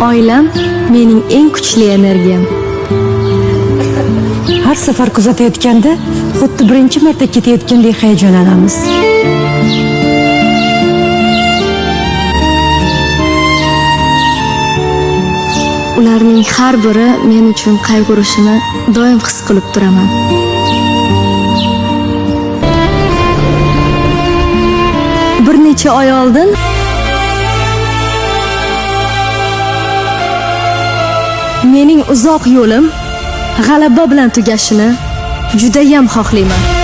Oilam mening eng kuchli energiyam. Har safar kuzatayotganda xuddi birinchi marta ketayotgandek hayajonlanamiz. Ularning har biri men uchun qayg'urishini doim his qilib turaman. Bir necha oy oldin mening uzoq yo'lim g'alaba bilan tugashini juda ham xohlayman.